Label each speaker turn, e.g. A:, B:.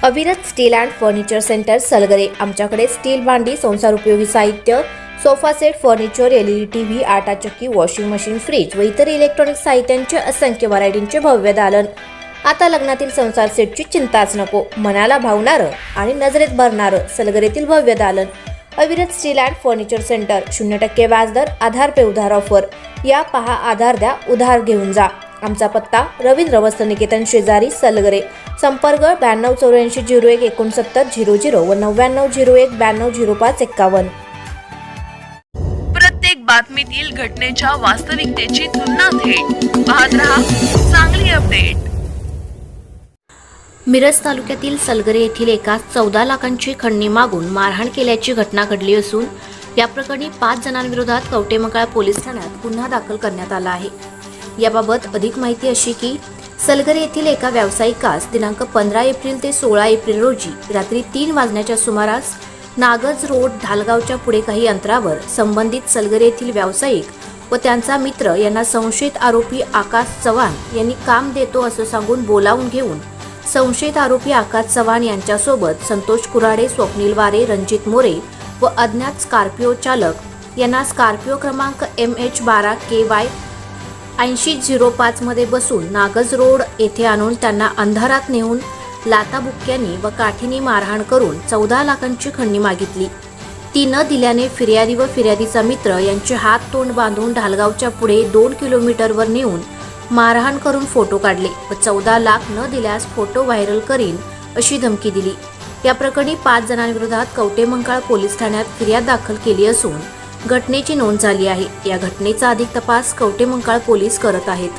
A: अविरत steel and furniture centre Salgare. आमच्याकडे steel भांडी, संसार उपयोगी साहित्य, sofa set, furniture, LED TV, आटा चक्की, वॉशिंग मशीन, फ्रीज व इतर इलेक्ट्रॉनिक साहित्यांचे असंख्य व्हरायटींचे भव्य दालन। आता लग्नातील संसार सेटची चिंताच नको, मनाला भावणारं आणि नजरेत भरणारं सलगरेतील भव्य दालन। अविरत स्टील अँड फर्निचर सेंटर, 0% व्याजदर, आधार पे उधार ऑफर। या पहा, आधार द्या, उधार घेऊन जा। आमचा पत्ता रवींद्र वस्त्र निकेतन शेजारी सलगरे। संपर्क 9284016900 व 9901920551।
B: प्रत्येक बातमीतील घटनेच्या वास्तविकतेची तुलना थेट पाहत रहा चांगली अपडेट।
A: मिरज तालुक्यातील सलगरे येथील एका 14 लाखांची खंडणी मागून मारहाण केल्याची घटना घडली असून या प्रकरणी 5 जणांविरोधात कवटेमंकाळ पोलीस ठाण्यात गुन्हा दाखल करण्यात आला आहे। याबाबत अधिक माहिती अशी की सलगरे येथील एका व्यावसायिकास दिनांक 15 एप्रिल ते 16 एप्रिल रोजी रात्री 3 वाजण्याच्या सुमारास नागज रोड धालगावच्या पुढे काही अंतरावर संबंधित सलगरे येथील व्यावसायिक व त्यांचा मित्र यांना संशयित आरोपी आकाश चव्हाण यांनी काम देतो असं सांगून बोलावून घेऊन संशयित आरोपी आकाश चव्हाण यांच्यासोबत संतोष कुराडे, स्वप्नील वारे, रणजित मोरे व अज्ञात स्कॉर्पिओ चालक यांना स्कॉर्पिओ क्रमांक MH12KY 8005 मध्ये बसून नागज रोड येथे आणून त्यांना अंधारात नेऊन लाताबुक्क्यांनी व काठीने मारहाण करून 14 लाखांची खंडणी मागितली। ती न दिल्याने फिर्यादी व फिर्यादीचा मित्र यांचे हात तोंड बांधून ढालगावच्या पुढे 2 किलोमीटरवर नेऊन मारहाण करून फोटो काढले व 14 लाख न दिल्यास फोटो व्हायरल करीन अशी धमकी दिली। या प्रकरणी 5 जणांविरोधात कवटेमंकाळ पोलीस ठाण्यात फिर्याद दाखल केली असून घटनेची नोंद झाली आहे। या घटनेचा अधिक तपास कवटेमंकाळ पोलीस करत आहेत।